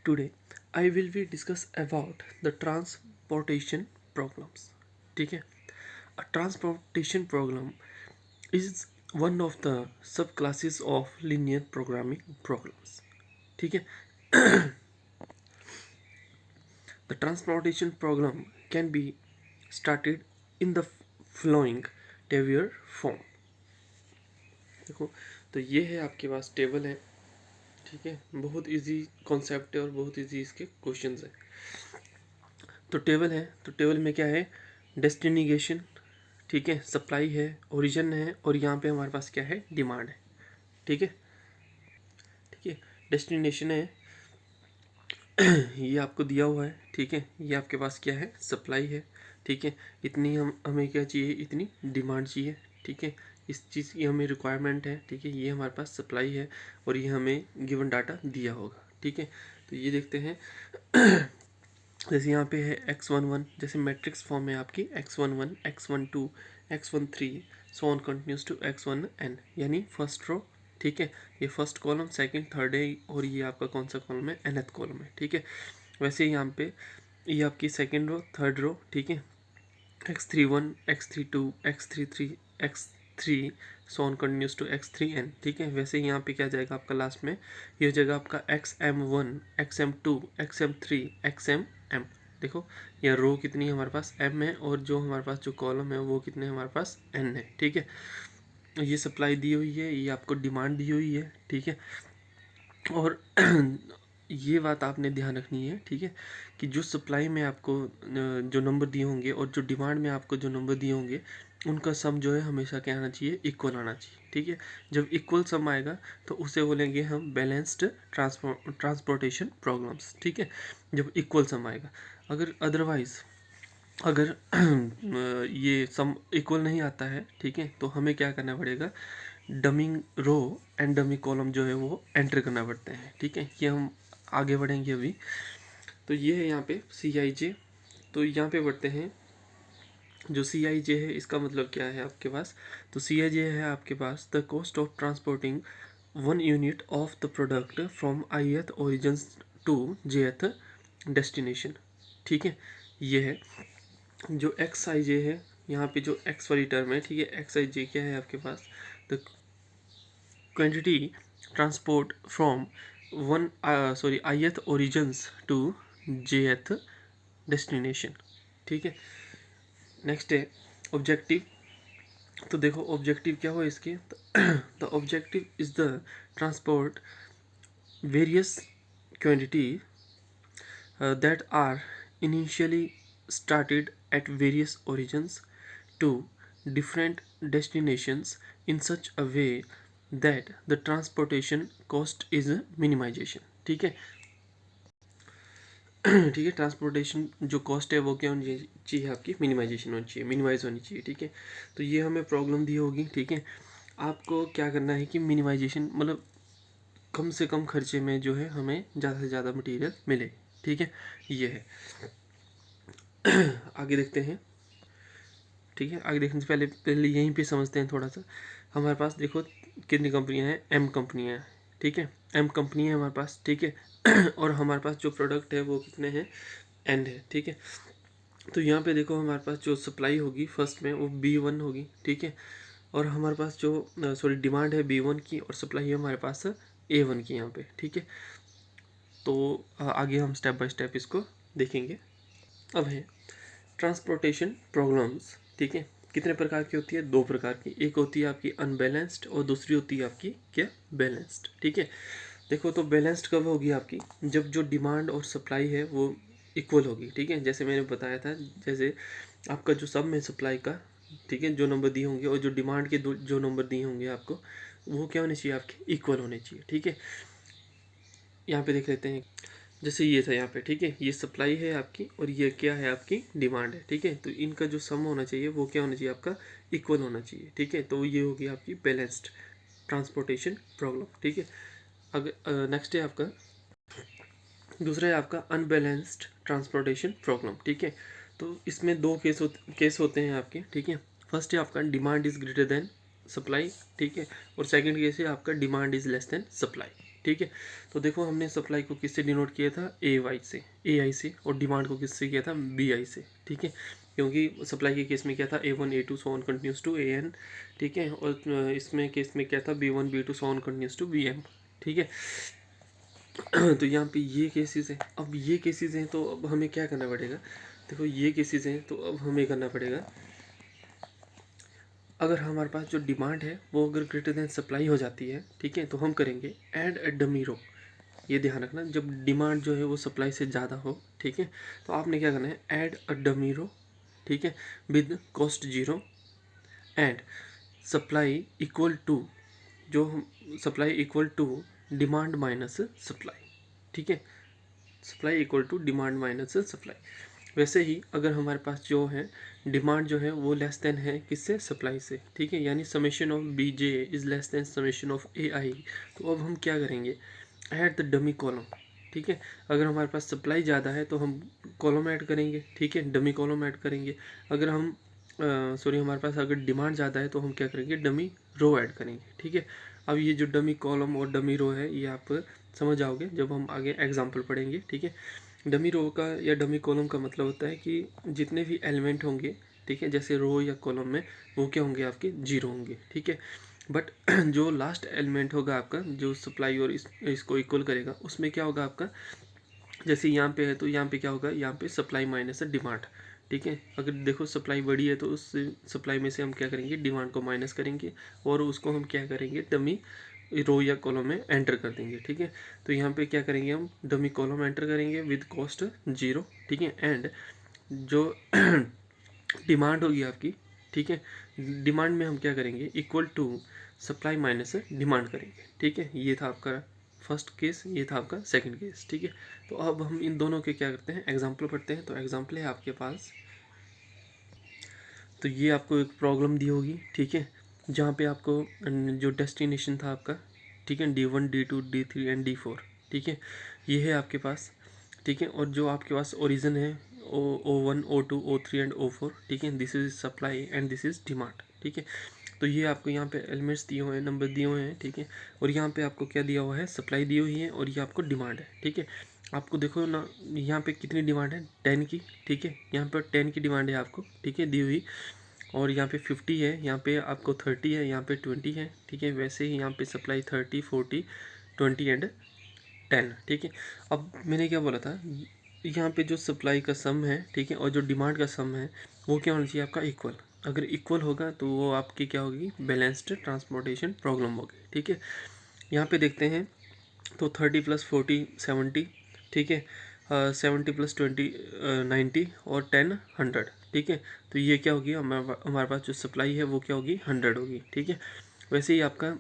today I will be discuss about the transportation problems. ठीक है, a transportation problem is one of the subclasses of linear programming problems. ठीक है, the transportation problem can be started in the following table form. देखो, तो ये है आपके पास table है. ठीक है, बहुत इजी कॉन्सेप्ट है और बहुत इजी इसके क्वेश्चंस है. तो टेबल है, तो टेबल में क्या है, डेस्टिनेशन, ठीक है, सप्लाई है, ओरिजिन है, और यहाँ पे हमारे पास क्या है, डिमांड है. ठीक है, ठीक है, डेस्टिनेशन है ये आपको दिया हुआ है. ठीक है, ये आपके पास क्या है, सप्लाई है. ठीक है, इतनी हमें क्या चाहिए, इतनी डिमांड चाहिए. ठीक है, इस चीज़ की हमें रिक्वायरमेंट है. ठीक है, ये हमारे पास सप्लाई है और ये हमें गिवन डाटा दिया होगा. ठीक है, तो ये देखते हैं जैसे यहाँ पे है x11, जैसे मैट्रिक्स फॉर्म में आपकी x11, x12, x13, so on continues to x1n, यानी फर्स्ट रो. ठीक है, ये फर्स्ट कॉलम, सेकंड, थर्ड है, और ये आपका कौन सा कॉलम है, nth कॉलम है. ठीक है, वैसे यहाँ पे ये आपकी सेकंड रो, थर्ड रो. ठीक है, x31, x32, x33, x3, so on continues to x3n. ठीक है, वैसे यहाँ पे क्या जाएगा आपका लास्ट में, ये हो जाएगा आपका xm1, xm2, xm3, xm. देखो, यह रो कितनी है हमारे पास, m है, और जो हमारे पास जो कॉलम है वो कितने हमारे पास n है. ठीक है, ये सप्लाई दी हुई है, ये आपको डिमांड दी हुई है. ठीक है, और ये बात आपने ध्यान रखनी है. ठीक है, कि जो सप्लाई में आपको जो नंबर दिए होंगे और जो डिमांड में आपको जो नंबर दिए होंगे, उनका सम जो है हमेशा क्या आना चाहिए, इक्वल आना चाहिए. ठीक है, जब इक्वल सम आएगा तो उसे बोलेंगे हम बैलेंस्ड ट्रांसपोर्टेशन प्रॉब्लम्स. ठीक है, जब इक्वल सम आएगा. अगर अदरवाइज अगर ये सम इक्वल नहीं आता है, ठीक है, तो हमें क्या करना पड़ेगा, dummy row and dummy column जो है वो एंटर करना पड़ते हैं. ठीक है, ये हम आगे बढ़ेंगे अभी. तो ये है यहाँ पे CIJ. तो यहाँ पे बढ़ते हैं, जो CIJ है इसका मतलब क्या है आपके पास, तो CIJ है आपके पास the cost of transporting 1 unit of the product from ith origin to jth destination. ठीक है, ये है जो XIJ है, यहाँ पे जो x वाली टर्म है. ठीक है, XIJ क्या है आपके पास, the quantity transport from ith origins to jth destination. ठीक है, नेक्स्ट है ऑब्जेक्टिव. तो देखो ऑब्जेक्टिव क्या हो इसके, the objective is the transport various quantity that are initially started at various origins to different destinations in such a way that the transportation cost is minimization. ठीक है, ठीक है, ट्रांसपोर्टेशन जो कॉस्ट है वो क्या होनी चाहिए आपकी, मिनिमाइजेशन होनी चाहिए, मिनिमाइज होनी चाहिए. ठीक है, तो ये हमें प्रॉब्लम दी होगी. ठीक है, आपको क्या करना है कि मिनिमाइजेशन मतलब कम से कम खर्चे में जो है हमें ज़्यादा से ज़्यादा मटेरियल मिले. ठीक है, ये है. आगे देखते हैं. ठीक है, आगे देखने से पहले पहले यहीं पे समझते हैं थोड़ा सा. हमारे पास देखो कितनी कंपनियां हैं, M कंपनियां हैं. ठीक है, M कंपनी है हमारे पास. ठीक है, और हमारे पास जो प्रोडक्ट है वो कितने हैं, N है. ठीक है, तो यहाँ पे देखो हमारे पास जो सप्लाई होगी फर्स्ट में वो B1 होगी. ठीक है, और हमारे पास जो डिमांड है B1 की और सप्लाई है हमारे पास A1 की यहाँ पे. ठीक है, तो आगे हम स्टेप बाय स्टेप इसको देखेंगे. अब है ट्रांसपोर्टेशन प्रॉब्लम्स. ठीक है, कितने प्रकार की होती है, 2 प्रकार की. एक होती है आपकी अनबैलेंस्ड और दूसरी होती है आपकी क्या, बैलेंस्ड. ठीक है, देखो तो बैलेंस्ड कब होगी आपकी, जब जो डिमांड और सप्लाई है वो इक्वल होगी. ठीक है, जैसे मैंने बताया था, जैसे आपका जो सब में सप्लाई का, ठीक है, जो नंबर दिए होंगे और जो डिमांड के जो नंबर दिए होंगे आपको, वो क्या होने चाहिए, आपके इक्वल होने चाहिए. ठीक है, यहाँ पे देख लेते हैं. जैसे ये था यहाँ पे. ठीक है, ये सप्लाई है आपकी और ये क्या है, आपकी डिमांड है. ठीक है, तो इनका जो सम होना चाहिए वो क्या होना चाहिए, आपका इक्वल होना चाहिए. ठीक है, तो ये होगी आपकी बैलेंस्ड ट्रांसपोर्टेशन प्रॉब्लम. ठीक है, अगर नेक्स्ट है आपका दूसरा है आपका अनबैलेंस्ड ट्रांसपोर्टेशन प्रॉब्लम. ठीक है, तो इसमें 2 केस होते हैं आपके. ठीक है, फर्स्ट है आपका demand is greater than supply. ठीक है, और सेकंड केस है आपका demand is less than supply. ठीक है। तो देखो हमने सप्लाई को किससे डिनोट किया था, AY से, AI से, और डिमांड को किससे किया था, BI से, ठीक है। क्योंकि सप्लाई के केस में क्या था, A1 A2 so on continues to AN, ठीक है। और इसमें केस में क्या था, B1 B2 so on continues to BM, ठीक है। तो यहाँ पे ये केसेस हैं। अब ये केसेस हैं तो अब हमें क्या करना पड़ेगा, देखो ये केसेस हैं तो अब हमें करना पड़ेगा, अगर हमारे पास जो डिमांड है वो अगर ग्रेटर देन सप्लाई हो जाती है, ठीक है, तो हम करेंगे ऐड अ डमी रो। ये ध्यान रखना, जब डिमांड जो है वो सप्लाई से ज़्यादा हो, ठीक है, तो आपने क्या करना है, ऐड अ डमी रो, ठीक है, with cost zero and supply equal to, जो supply equal to demand minus supply, ठीक है, supply equal to demand minus supply. वैसे ही अगर हमारे पास जो है डिमांड जो है वो लेस देन है किससे, सप्लाई से, ठीक है, यानी summation of BJ is less than summation of AI, तो अब हम क्या करेंगे, ऐड द डमी कॉलम, ठीक है। अगर हमारे पास सप्लाई ज़्यादा है तो हम कॉलम ऐड करेंगे, ठीक है, डमी कॉलम ऐड करेंगे। अगर हम सॉरी हमारे पास अगर डिमांड ज़्यादा है तो हम क्या करेंगे, डमी रो ऐड करेंगे, ठीक है। अब ये जो डमी कॉलम और डमी रो है ये आप समझ जाओगे जब हम आगे एग्जाम्पल पढ़ेंगे, ठीक है। डमी रो का या डमी कॉलम का मतलब होता है कि जितने भी एलिमेंट होंगे, ठीक है, जैसे रो या कॉलम में, वो क्या होंगे, आपके जीरो होंगे, ठीक है। बट जो लास्ट एलिमेंट होगा आपका, जो सप्लाई और इसको इक्वल करेगा, उसमें क्या होगा आपका, जैसे यहाँ पे है तो यहाँ पे क्या होगा, यहाँ पे सप्लाई माइनस है डिमांड, ठीक है। अगर देखो सप्लाई बड़ी है तो उस सप्लाई में से हम क्या करेंगे, डिमांड को माइनस करेंगे और उसको हम क्या करेंगे, डमी रो या कॉलम में एंटर कर देंगे, ठीक है। तो यहाँ पे क्या करेंगे, हम डमी कॉलम एंटर करेंगे विद कॉस्ट जीरो, ठीक है। एंड जो डिमांड होगी आपकी, ठीक है, डिमांड में हम क्या करेंगे, equal to supply minus demand करेंगे, ठीक है। ये था आपका फर्स्ट केस, ये था आपका सेकंड केस, ठीक है। तो अब हम इन दोनों के क्या करते हैं, एग्जाम्पल पढ़ते हैं। तो एग्जाम्पल है आपके पास, तो ये आपको एक प्रॉब्लम दी होगी, ठीक है, जहाँ पे आपको जो डेस्टिनेशन था आपका, ठीक है, D1 D2 D3 and D4, ठीक है, ये है आपके पास, ठीक है। और जो आपके पास ओरिजिन है O1 O2 O3 and O4, ठीक है, this is supply and this is demand, ठीक है। तो ये आपको यहाँ पे एलिमेंट्स दिए हुए हैं, नंबर दिए हुए हैं, ठीक है। और यहाँ पे आपको क्या दिया हुआ है, सप्लाई दी हुई है और ये आपको डिमांड है, ठीक है। आपको देखो ना, यहाँ पे कितनी डिमांड है, 10 की, ठीक है, यहाँ पर 10 की डिमांड है आपको, ठीक है, दी हुई। और यहाँ पे 50 है, यहाँ पे आपको 30 है, यहाँ पे 20 है, ठीक है। वैसे ही यहाँ पे सप्लाई 30 40 20 एंड 10, ठीक है। अब मैंने क्या बोला था, यहाँ पे जो सप्लाई का सम है, ठीक है, और जो डिमांड का सम है वो क्या होना चाहिए आपका, इक्वल। अगर इक्वल होगा तो वो आपकी क्या होगी, बैलेंस्ड ट्रांसपोर्टेशन प्रॉब्लम होगी, ठीक है। यहाँ पे देखते हैं तो 30 + 40 70, ठीक है, 70 + 20 90 और 10 100, ठीक है। तो ये क्या होगी, हमारे पास जो सप्लाई है वो क्या होगी, 100 होगी, ठीक है। वैसे ही आपका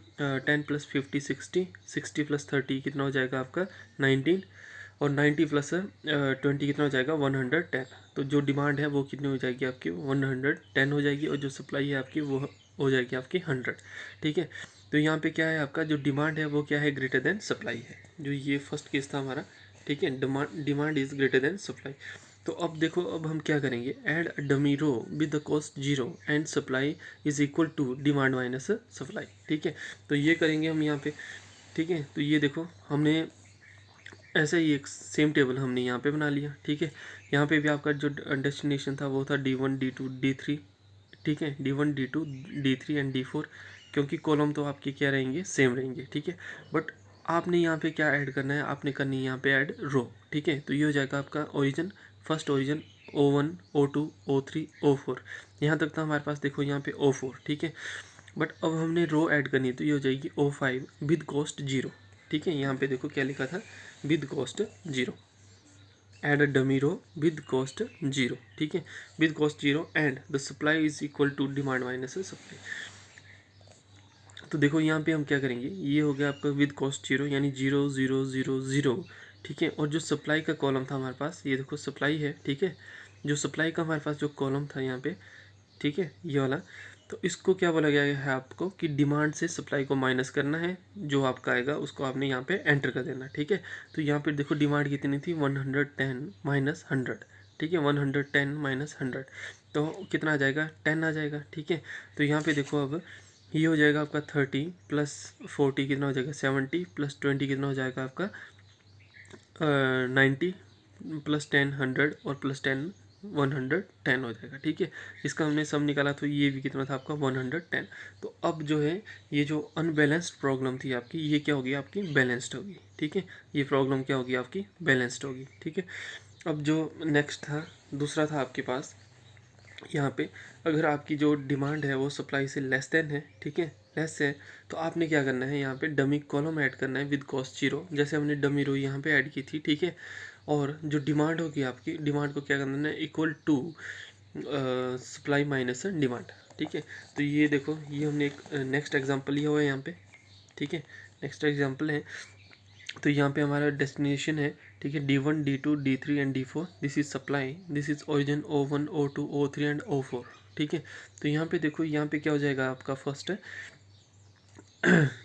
10 + 50 60, 60 + 30 कितना हो जाएगा आपका 19, और 90 + 20 कितना हो जाएगा 110। तो जो डिमांड है वो कितनी हो जाएगी आपकी, 110 हो जाएगी, और जो सप्लाई है आपकी वो हो जाएगी आपकी 100, ठीक है। तो यहाँ पे क्या है, आपका जो डिमांड है वो क्या है, ग्रेटर देन सप्लाई है, जो ये फर्स्ट केस था हमारा, ठीक है, demand is greater than supply. तो अब देखो, अब हम क्या करेंगे, add dummy row with the cost zero and supply is equal to demand minus supply, ठीक है। तो ये करेंगे हम यहाँ पे, ठीक है। तो ये देखो हमने ऐसे ही एक सेम टेबल हमने यहाँ पे बना लिया, ठीक है। यहाँ पे भी आपका जो डेस्टिनेशन था वो था D1 D2 D3, ठीक है, D1 D2 D3 and D4, क्योंकि कॉलम तो आपके क्या रहेंगे, सेम रहेंगे, ठीक है। बट आपने यहाँ पे क्या ऐड करना है, आपने करनी है यहाँ पे ऐड रो, ठीक है। तो ये हो जाएगा आपका origin, first origin O1 O2 O3 O4, यहाँ तक था हमारे पास, देखो यहाँ पे O4, ठीक है। बट अब हमने रो ऐड करनी है तो ये हो जाएगी O5 विद कॉस्ट जीरो, ठीक है। यहाँ पे देखो क्या लिखा था, with cost zero, add a dummy row with cost zero, ठीक है, with cost zero and the supply is equal to demand minus supply. तो देखो यहाँ पे हम क्या करेंगे, ये हो गया आपका विद कॉस्ट जीरो, यानी 0 0 0 0, ठीक है। और जो सप्लाई का कॉलम था हमारे पास, ये देखो सप्लाई है, ठीक है, जो सप्लाई का हमारे पास जो कॉलम था यहाँ पे, ठीक है, ये वाला, तो इसको क्या बोला गया है आपको कि डिमांड से सप्लाई को माइनस करना है, जो आपका आएगा उसको आपने यहाँ पे एंटर कर देना, ठीक है। तो यहाँ पे देखो डिमांड कितनी थी, 110 माइनस 100, ठीक है, 110 माइनस 100, तो कितना आ जाएगा, 10 आ जाएगा, ठीक है। तो यहाँ पे देखो अब ये हो जाएगा आपका 30 प्लस 40 कितना हो जाएगा 70 प्लस 20 कितना हो जाएगा आपका 90 प्लस 10 100 और प्लस 10 110 हो जाएगा। ठीक है, इसका हमने सम निकाला तो ये भी कितना था आपका 110। तो अब जो है ये जो अनबैलेंस्ड प्रॉब्लम थी आपकी, ये क्या होगी आपकी बैलेंस्ड होगी। ठीक है, ये प्रॉब्लम क्या होगी आपकी बैलेंस्ड होगी। ठीक है, अब जो नेक्स्ट था दूसरा था आपके पास यहाँ पे, अगर आपकी जो डिमांड है वो सप्लाई से लेस देन है, ठीक है लेस है, तो आपने क्या करना है यहाँ पे डमी कॉलम ऐड करना है विद कॉस्ट जीरो, जैसे हमने डमी रो यहाँ पे ऐड की थी। ठीक है, और जो डिमांड होगी आपकी डिमांड को क्या करना है equal to supply minus demand. ठीक है, तो ये देखो ये हमने एक नेक्स्ट एग्जांपल लिया हुआ है यहाँ पे। ठीक है, नेक्स्ट एग्जांपल है, तो यहाँ पे हमारा डेस्टिनेशन है। ठीक है, D1 D2 D3 and D4, this is supply, this is origin O1 O2 O3 and O4। ठीक है, तो यहाँ पे देखो यहाँ पे क्या हो जाएगा आपका फर्स्ट है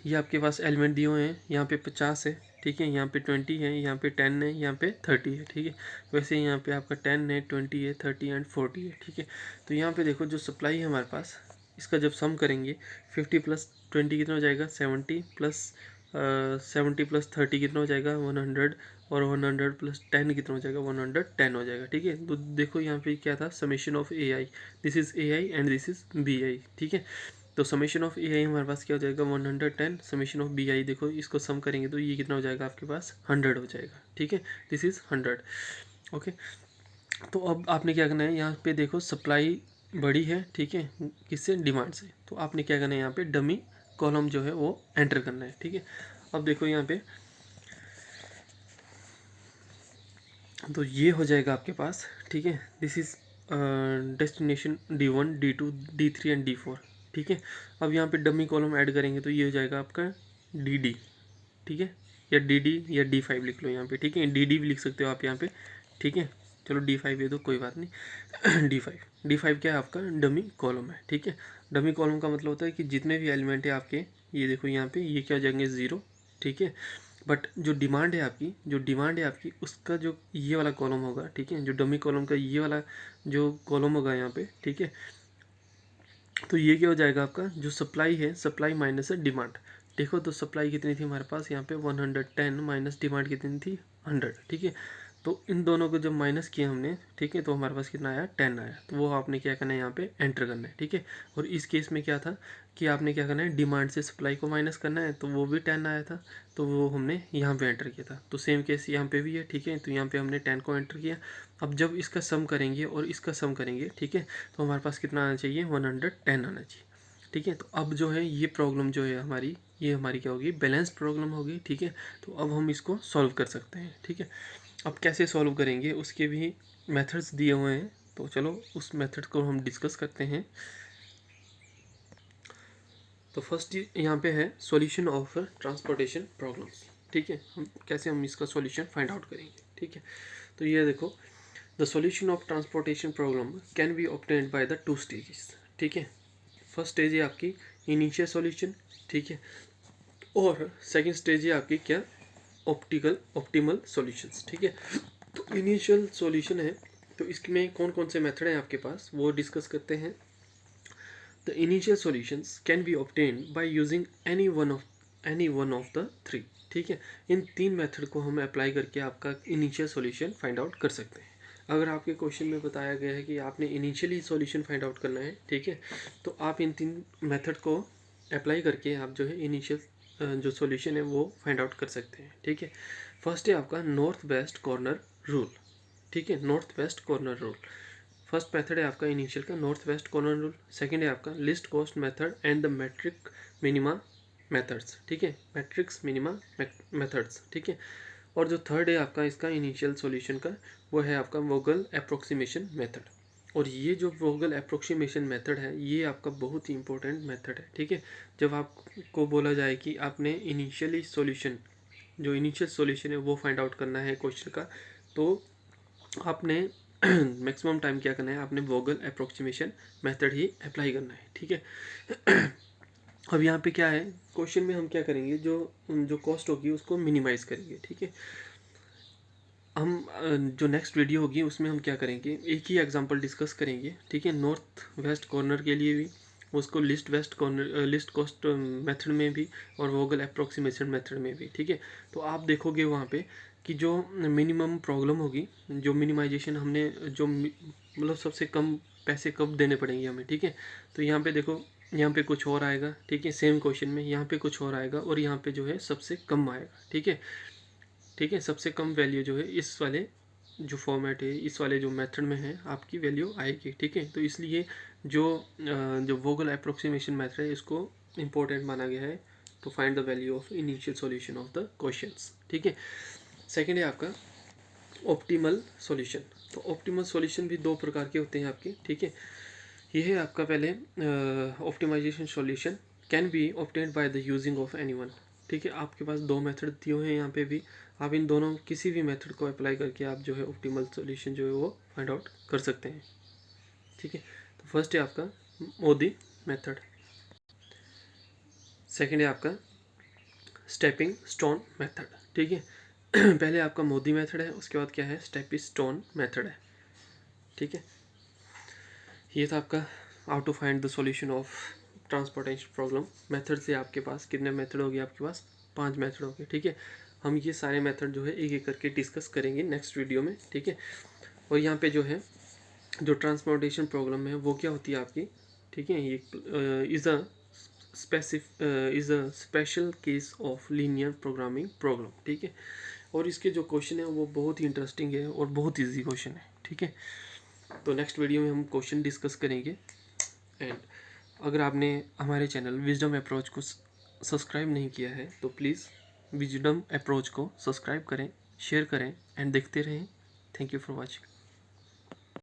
ये आपके पास एलिमेंट दिए हुए हैं, यहाँ पे 50 है। ठीक है, यहाँ पे 20 है, यहाँ पे 10 है, यहाँ पे 30 है। ठीक है, वैसे यहाँ पे आपका 10 है 20 है 30 एंड 40 है। ठीक है, तो यहाँ पे देखो जो सप्लाई है हमारे पास, इसका जब सम करेंगे 50 प्लस 20 कितना हो जाएगा 70 प्लस 70 प्लस 30 कितना हो जाएगा 100 और 100 प्लस 10 कितना हो जाएगा 110 हो जाएगा। ठीक है, तो देखो यहाँ पे क्या था summation of A I, this is A I and this is B I. ठीक है, तो समेशन ऑफ ए आई हमारे पास क्या हो जाएगा 110, समेशन ऑफ बी आई देखो इसको सम करेंगे तो ये कितना हो जाएगा आपके पास 100 हो जाएगा। ठीक है, दिस इज 100। ओके, तो अब आपने क्या करना है यहाँ पे देखो सप्लाई बड़ी है, ठीक है किससे डिमांड से, तो आपने क्या करना है यहाँ पे डमी कॉलम जो है वो एंटर करना है। ठीक है, अब देखो यहाँ पे तो ये हो जाएगा आपके पास। ठीक है, this is destination D1 D2 D3 and D4। ठीक है, अब यहाँ पे डमी कॉलम ऐड करेंगे तो ये हो जाएगा आपका DD। ठीक है, या DD या D5 लिख लो यहाँ पे। ठीक है, DD भी लिख सकते हो आप यहाँ पे। ठीक है, चलो D5 दे दो कोई बात नहीं D5 क्या है आपका डमी कॉलम है। ठीक है, डमी कॉलम का मतलब होता है कि जितने भी एलिमेंट है आपके, ये देखो यहाँ पे ये क्या हो जाएंगे 0। ठीक है, बट जो डिमांड है आपकी, जो डिमांड है आपकी उसका जो ये वाला कॉलम होगा, ठीक है जो डमी कॉलम का ये वाला जो कॉलम होगा यहाँ पे। ठीक है, तो ये क्या हो जाएगा आपका जो सप्लाई है, सप्लाई माइनस है डिमांड। देखो तो सप्लाई कितनी थी हमारे पास यहाँ पे 110 माइनस डिमांड कितनी थी 100। ठीक है, तो इन दोनों को जब माइनस किया हमने, ठीक है तो हमारे पास कितना आया 10 आया, तो वो आपने क्या करना है यहाँ पे एंटर करना है। ठीक है, और इस केस में क्या था कि आपने क्या करना है डिमांड से सप्लाई को माइनस करना है, तो वो भी 10 आया था, तो वो हमने यहाँ पे एंटर किया था। तो सेम केस यहाँ पे भी है। ठीक है, तो यहाँ पे हमने 10 को एंटर किया। अब जब इसका सम करेंगे और इसका सम करेंगे, ठीक है तो हमारे पास कितना आना चाहिए 110 आना चाहिए। ठीक है, तो अब जो है ये प्रॉब्लम जो है हमारी, ये हमारी क्या होगी बैलेंस्ड प्रॉब्लम होगी। ठीक है, तो अब हम इसको सॉल्व कर सकते हैं। ठीक है, अब कैसे सॉल्व करेंगे उसके भी मेथड्स दिए हुए हैं, तो चलो उस मेथड को हम डिस्कस करते हैं। तो फर्स्ट यहाँ पे है सॉल्यूशन ऑफ ट्रांसपोर्टेशन प्रॉब्लम्स। ठीक है, हम इसका सॉल्यूशन फाइंड आउट करेंगे। ठीक है, तो ये देखो the solution of transportation problem can be obtained by the 2 stages. ठीक है, फर्स्ट स्टेज है आपकी इनिशियल सॉल्यूशन। ठीक है, और सेकंड स्टेज है आपकी क्या ऑप्टिमल सॉल्यूशंस। ठीक है, तो इनिशियल सॉल्यूशन है, तो इसमें कौन कौन से मेथड हैं आपके पास वो डिस्कस करते हैं। The initial solutions can be obtained by using any one of the 3। ठीक है, इन 3 मेथड को हम अप्लाई करके आपका इनिशियल सॉल्यूशन फाइंड आउट कर सकते हैं। अगर आपके क्वेश्चन में बताया गया है कि आपने इनिशियली सॉल्यूशन फाइंड आउट करना है, ठीक है, तो आप इन 3 मेथड को अप्लाई करके आप जो है इनिशियल जो सॉल्यूशन है वो फाइंड आउट कर सकते हैं। ठीक है, फर्स्ट है आपका नॉर्थ वेस्ट कॉर्नर रूल। ठीक है, north west corner rule first method है आपका इनिशियल का north west corner rule. Second है आपका least cost method and the matrix minima methods. ठीक है, मैट्रिक्स मिनिमा मेथड्स। ठीक है, और जो थर्ड है आपका इसका इनिशियल सॉल्यूशन का वो है आपका वोगल अप्रोक्सीमेशन मेथड। और ये जो वोगल अप्रोक्सीमेशन मेथड है ये आपका बहुत ही इंपॉर्टेंट मेथड है। ठीक है, जब आपको बोला जाए कि आपने इनिशियली सॉल्यूशन जो इनिशियल सॉल्यूशन है वो फाइंड आउट करना है क्वेश्चन का, तो आपने मैक्सिमम टाइम क्या करना है आपने वोगल अप्रोक्सीमेशन मेथड ही अप्लाई करना है। ठीक है अब यहाँ पे क्या है क्वेश्चन में हम क्या करेंगे जो कॉस्ट होगी उसको मिनिमाइज करेंगे। ठीक है, हम जो नेक्स्ट वीडियो होगी उसमें हम क्या करेंगे एक ही एग्जांपल डिस्कस करेंगे। ठीक है, नॉर्थ वेस्ट कॉर्नर के लिए भी उसको लिस्ट कॉस्ट मेथड में भी और वोगल अप्रोक्सीमेशन मेथड में भी, ठीक है। तो आप देखोगे वहाँ पे कि जो मिनिमम प्रॉब्लम होगी, जो मिनिमाइजेशन हमने जो मतलब सबसे कम पैसे कब देने पड़ेंगे हमें, ठीक है। तो यहाँ पे देखो, यहाँ पे कुछ और आएगा, ठीक है, सेम क्वेश्चन में यहाँ पे कुछ और आएगा और यहाँ पे जो है सबसे कम आएगा, ठीक है। ठीक है, सबसे कम वैल्यू जो है इस वाले जो फॉर्मेट है, इस वाले जो मेथड में है आपकी वैल्यू आएगी, ठीक है। तो इसलिए जो वोगल अप्रोक्सीमेशन मेथड है इसको इम्पोर्टेंट माना गया है to find the value of initial solution of the questions, ठीक है। सेकंड है आपका ऑप्टिमल सॉल्यूशन। तो ऑप्टिमल सॉल्यूशन भी दो प्रकार के होते हैं आपके, ठीक है। ये है आपका पहले optimization solution can be obtained by the using of anyone, ठीक है। आपके पास दो मेथड दिए हुए हैं यहाँ पे भी, आप इन दोनों किसी भी मेथड को अप्लाई करके आप जो है ऑप्टिमल सॉल्यूशन जो है वो फाइंड आउट कर सकते हैं, ठीक है। तो फर्स्ट है आपका मोदी मेथड, सेकंड है आपका स्टेपिंग स्टोन मेथड, ठीक है। पहले आपका मोदी मेथड है, उसके बाद क्या है, स्टेपिंग स्टोन मेथड है, ठीक है। ये था आपका how to find the solution of transportation problem. Method से आपके पास कितने मेथड हो गए, आपके पास 5 मेथड हो गए, ठीक है। हम ये सारे मेथड जो है एक एक करके डिस्कस करेंगे नेक्स्ट वीडियो में, ठीक है। और यहाँ पे जो है जो ट्रांसपोर्टेशन प्रॉब्लम है वो क्या होती है आपकी, ठीक है। ये is a special case of linear programming problem, ठीक है। और इसके जो क्वेश्चन है वो बहुत ही इंटरेस्टिंग है और बहुत ईजी क्वेश्चन है, ठीक है। तो नेक्स्ट वीडियो में हम क्वेश्चन डिस्कस करेंगे। एंड अगर आपने हमारे चैनल विजडम अप्रोच को सब्सक्राइब नहीं किया है तो प्लीज़ विजडम अप्रोच को सब्सक्राइब करें, शेयर करें एंड देखते रहें। Thank you for watching.